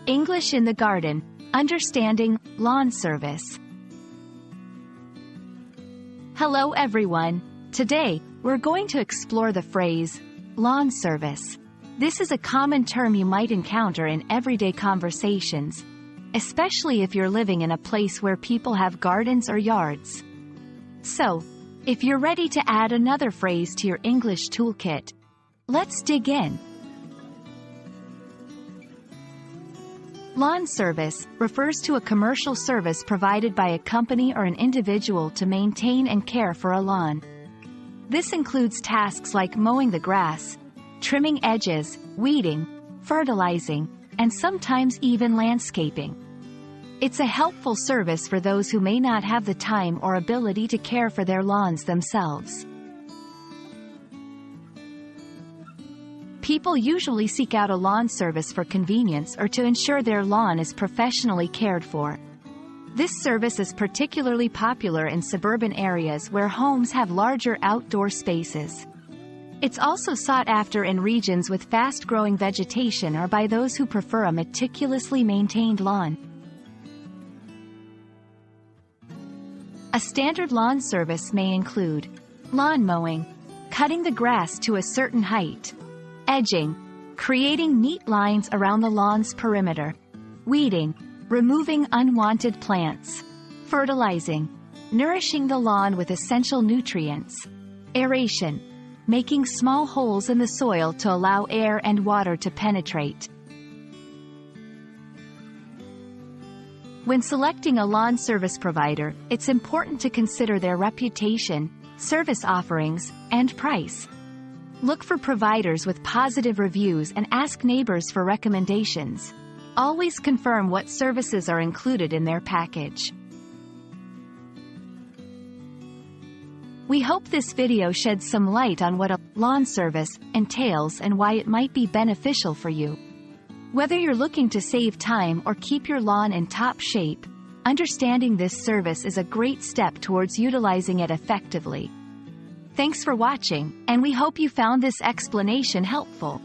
English in the Garden, Understanding Lawn Service. Hello everyone. Today, we're going to explore the phrase, lawn service. This is a common term you might encounter in everyday conversations, especially if you're living in a place where people have gardens or yards. So, if you're ready to add another phrase to your English toolkit, let's dig in. Lawn service refers to a commercial service provided by a company or an individual to maintain and care for a lawn. This includes tasks like mowing the grass, trimming edges, weeding, fertilizing, and sometimes even landscaping. It's a helpful service for those who may not have the time or ability to care for their lawns themselves. People usually seek out a lawn service for convenience or to ensure their lawn is professionally cared for. This service is particularly popular in suburban areas where homes have larger outdoor spaces. It's also sought after in regions with fast-growing vegetation or by those who prefer a meticulously maintained lawn. A standard lawn service may include lawn mowing, cutting the grass to a certain height, edging, creating neat lines around the lawn's perimeter, weeding, removing unwanted plants, fertilizing, nourishing the lawn with essential nutrients, aeration, making small holes in the soil to allow air and water to penetrate. When selecting a lawn service provider, it's important to consider their reputation, service offerings, and price. Look for providers with positive reviews and ask neighbors for recommendations. Always confirm what services are included in their package. We hope this video sheds some light on what a lawn service entails and why it might be beneficial for you. Whether you're looking to save time or keep your lawn in top shape, understanding this service is a great step towards utilizing it effectively. Thanks for watching, and we hope you found this explanation helpful.